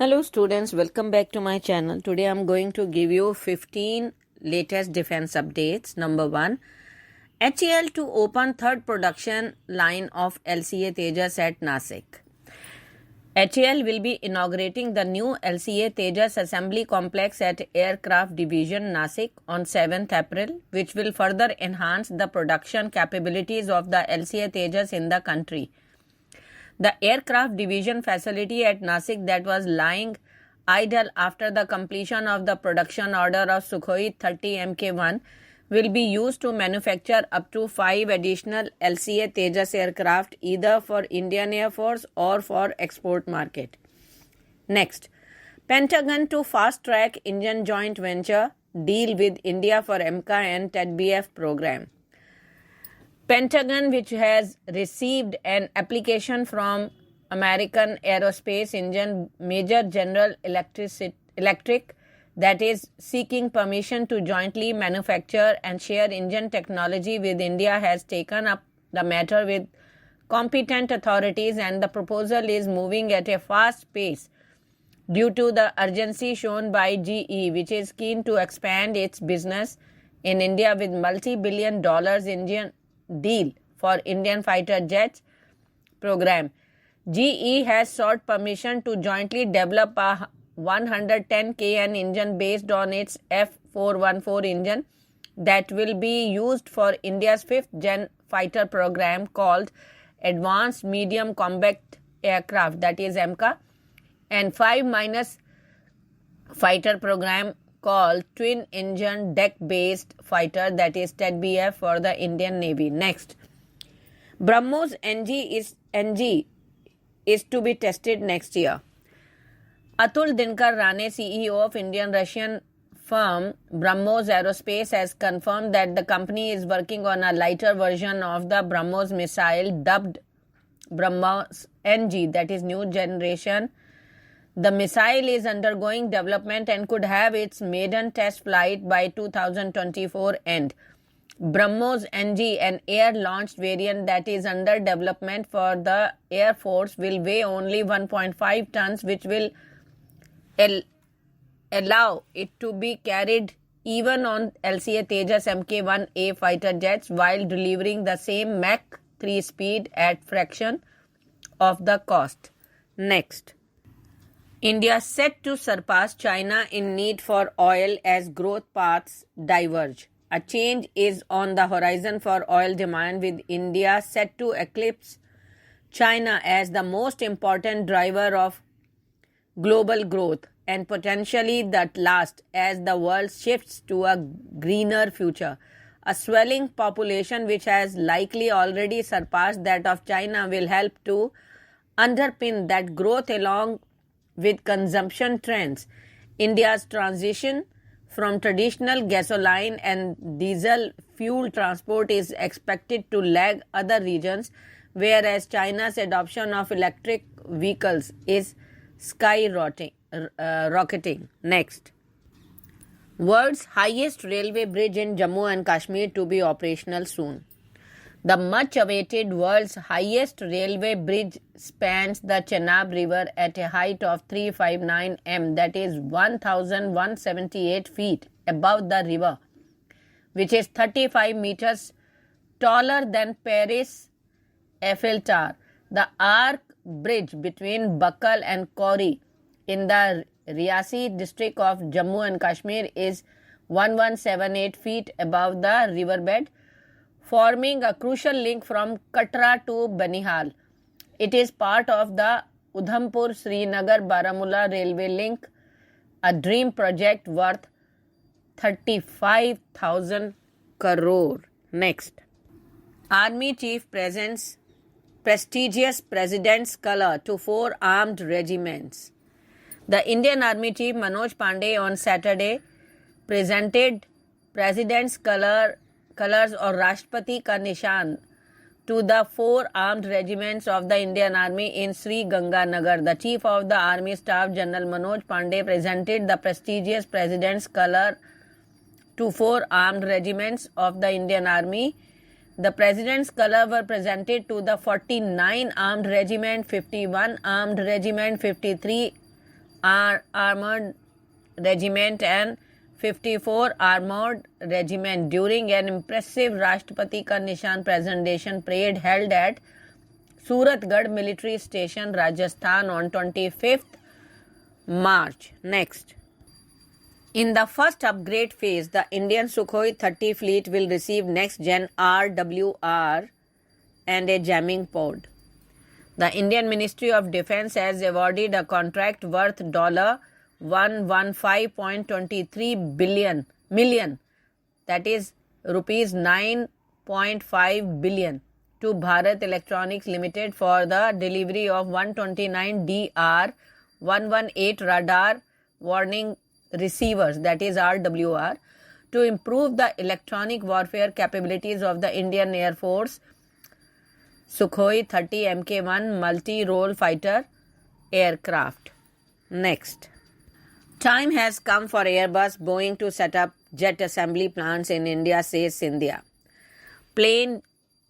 Hello students, welcome back to my channel. Today I am going to give you 15 latest defense updates. Number 1, HAL to open third production line of LCA-Tejas at Nasik. HAL will be inaugurating the new LCA-Tejas assembly complex at Aircraft Division Nasik on 7th April, which will further enhance the production capabilities of the LCA-Tejas in the country. The aircraft division facility at Nasik that was lying idle after the completion of the production order of Sukhoi 30 Mk1 will be used to manufacture up to 5 additional LCA-Tejas aircraft either for Indian Air Force or for export market. Next, Pentagon to fast-track Indian joint venture deal with India for AMCA and TEDBF program. Pentagon, which has received an application from American Aerospace Engine Major General Electric that is seeking permission to jointly manufacture and share engine technology with India, has taken up the matter with competent authorities, and the proposal is moving at a fast pace due to the urgency shown by GE, which is keen to expand its business in India with multi-billion dollars Indian deal for Indian fighter jets program. GE has sought permission to jointly develop a 110 kN engine based on its F414 engine that will be used for India's 5th gen fighter program called Advanced Medium Combat Aircraft, that is AMCA, and 5- fighter program called Twin Engine Deck Based Fighter, that is TEDBF, for the Indian Navy. Next, BrahMos NG is to be tested next year. Atul Dinkar Rane, CEO of Indian-Russian firm BrahMos Aerospace, has confirmed that the company is working on a lighter version of the BrahMos missile dubbed BrahMos NG, that is new generation. The missile is undergoing development and could have its maiden test flight by 2024 end. BrahMos NG, an air-launched variant that is under development for the Air Force, will weigh only 1.5 tons, which will allow it to be carried even on LCA-Tejas Mk1A fighter jets while delivering the same Mach 3 speed at fraction of the cost. Next, India set to surpass China in need for oil as growth paths diverge. A change is on the horizon for oil demand, with India set to eclipse China as the most important driver of global growth and potentially the last as the world shifts to a greener future. A swelling population, which has likely already surpassed that of China, will help to underpin that growth along with consumption trends. India's transition from traditional gasoline and diesel fuel transport is expected to lag other regions, whereas China's adoption of electric vehicles is skyrocketing. Next, world's highest railway bridge in Jammu and Kashmir to be operational soon. The much-awaited world's highest railway bridge spans the Chenab River at a height of 359 m, that is 1,178 feet above the river, which is 35 meters taller than Paris Eiffel Tower. The Arc Bridge between Bakal and Kauri in the Riasi district of Jammu and Kashmir is 1,178 feet above the riverbed, forming a crucial link from Katra to Banihal. It is part of the Udhampur-Srinagar-Baramulla railway link, a dream project worth 35,000 crore. Next, Army Chief presents prestigious President's Color to 4 armed regiments. The Indian Army Chief Manoj Pandey on Saturday presented President's Colors or Rashtrapati Ka Nishan to the 4 armed regiments of the Indian Army in Sri Ganganagar. The Chief of the Army Staff General Manoj Pandey presented the prestigious President's Color to 4 armed regiments of the Indian Army. The President's Color were presented to the 49 Armed Regiment, 51 Armed Regiment, 53 armoured regiment and 54 armoured regiment during an impressive Rashtrapati Ka Nishan presentation parade held at Suratgarh Military Station, Rajasthan on 25th March. Next. In the first upgrade phase, the Indian Sukhoi 30 fleet will receive next-gen RWR and a jamming pod. The Indian Ministry of Defence has awarded a contract worth $115.23 million, that is rupees 9.5 billion, to Bharat Electronics Limited for the delivery of 129 DR-118 radar warning receivers, that is RWR, to improve the electronic warfare capabilities of the Indian Air Force Sukhoi 30 Mk1 multi-role fighter aircraft. Next. Time has come for Airbus, Boeing to set up jet assembly plants in India, says Scindia. Plane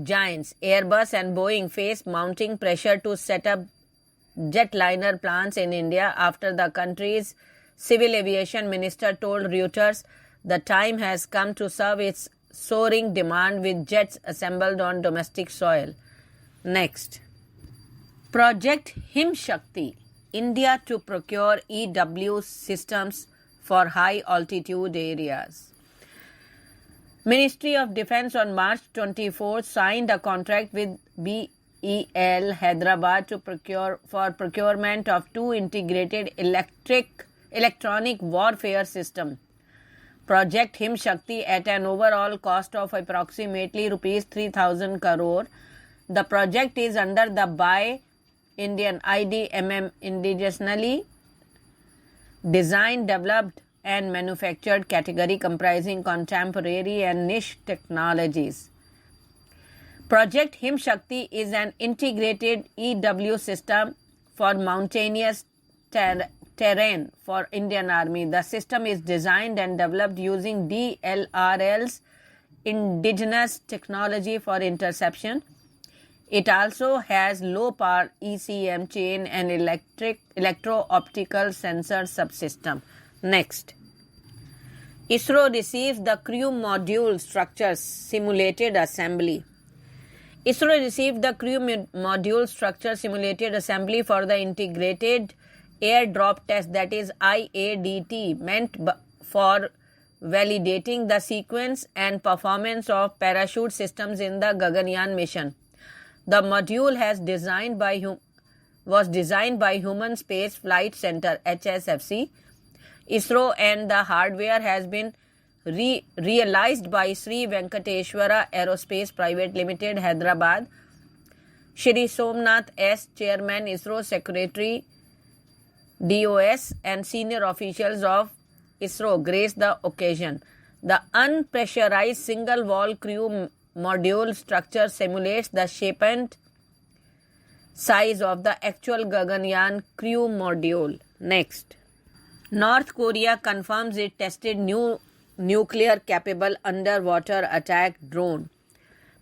giants Airbus and Boeing face mounting pressure to set up jetliner plants in India after the country's civil aviation minister told Reuters the time has come to serve its soaring demand with jets assembled on domestic soil. Next. Project Himshakti, India to procure EW systems for high altitude areas. Ministry of Defence on March 24 signed a contract with BEL Hyderabad to procurement of two integrated electronic warfare system, Project Himshakti, at an overall cost of approximately rupees 3,000 crore. The project is under the Buy Indian IDMM, indigenously designed, developed and manufactured category comprising contemporary and niche technologies. Project Himshakti is an integrated EW system for mountainous terrain for Indian Army. The system is designed and developed using DLRL's indigenous technology for interception. It also has low power ECM chain and electro-optical sensor subsystem. Next. ISRO receives the crew module structure simulated assembly. ISRO received the crew module structure simulated assembly for the integrated airdrop test, that is IADT, meant for validating the sequence and performance of parachute systems in the Gaganyaan mission. The module was designed by Human Space Flight Center HSFC, ISRO, and the hardware has been realized by Sri Venkateshwara Aerospace Private Limited, Hyderabad. Shri Somnath S., Chairman, ISRO, Secretary, DOS, and senior officials of ISRO graced the occasion. The unpressurized single-wall crew module structure simulates the shape and size of the actual Gaganyaan crew module. Next. North Korea confirms it tested new nuclear-capable underwater attack drone.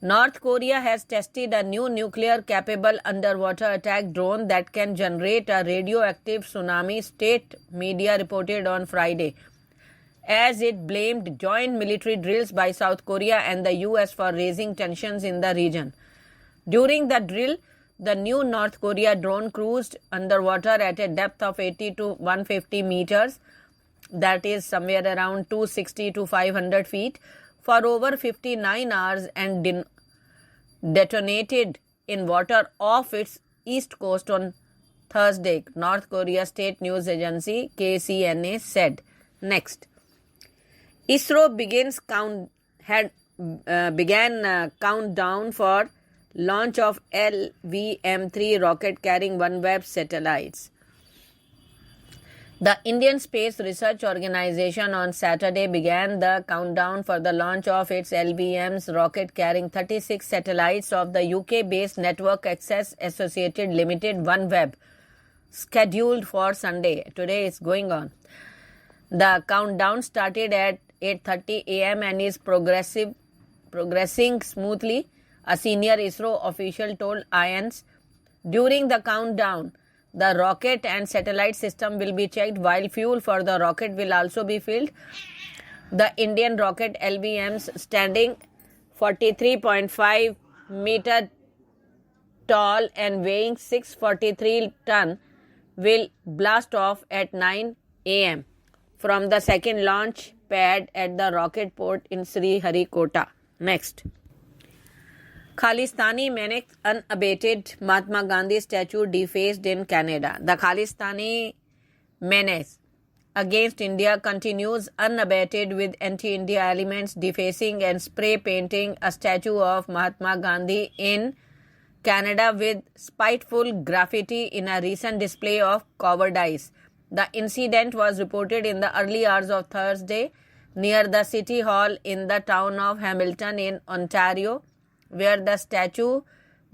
North Korea has tested a new nuclear-capable underwater attack drone that can generate a radioactive tsunami, state media reported on Friday, as it blamed joint military drills by South Korea and the US for raising tensions in the region. During the drill, the new North Korea drone cruised underwater at a depth of 80 to 150 meters, that is somewhere around 260 to 500 feet, for over 59 hours and detonated in water off its east coast on Thursday, North Korea state news agency KCNA said. Next. ISRO began countdown for launch of LVM-3 rocket carrying OneWeb satellites. The Indian Space Research Organization on Saturday began the countdown for the launch of its LVM's rocket carrying 36 satellites of the UK-based Network Access Associated Limited OneWeb, scheduled for Sunday. Today it's going on. The countdown started at 8:30 a.m. and is progressing smoothly, a senior ISRO official told IANS. During the countdown, The rocket and satellite system will be checked, while fuel for the rocket will also be filled. The Indian rocket LVMs, standing 43.5 meter tall and weighing 643 ton, will blast off at 9 a.m. from the second launch pad at the rocket port in Sriharikota. Next. Khalistani menace unabated, Mahatma Gandhi statue defaced in Canada. The Khalistani menace against India continues unabated, with anti-India elements defacing and spray painting a statue of Mahatma Gandhi in Canada with spiteful graffiti in a recent display of cowardice. The incident was reported in the early hours of Thursday near the City Hall in the town of Hamilton in Ontario, where the statue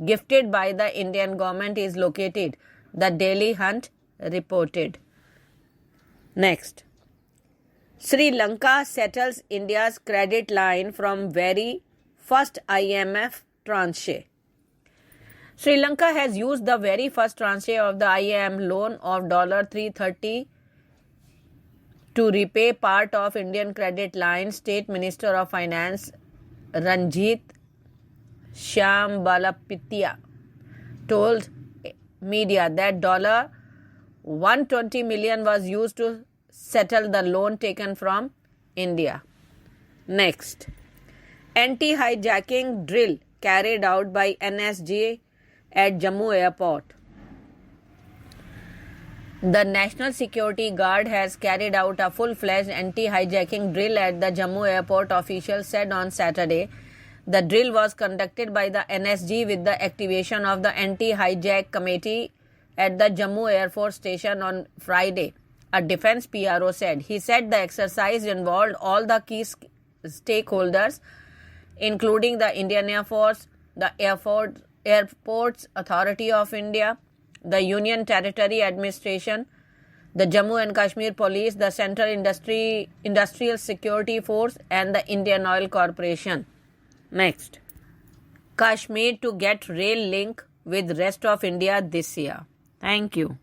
gifted by the Indian government is located, the Daily Hunt reported. Next. Sri Lanka settles India's credit line from very first IMF tranche. Sri Lanka has used the very first tranche of the IMF loan of $330 to repay part of Indian credit line. State Minister of Finance Ranjit Shambalapitiya told media that $120 million was used to settle the loan taken from India. Next. Anti-hijacking drill carried out by NSG at Jammu Airport. The National Security Guard has carried out a full-fledged anti-hijacking drill at the Jammu Airport, officials said on Saturday. The drill was conducted by the NSG with the activation of the Anti-Hijack Committee at the Jammu Air Force Station on Friday, a defense PRO said. He said the exercise involved all the key stakeholders, including the Indian Air Force, the Airports Authority of India, the Union Territory Administration, the Jammu and Kashmir Police, the Central Industrial Security Force, and the Indian Oil Corporation. Next. Kashmir to get rail link with rest of India this year. Thank you.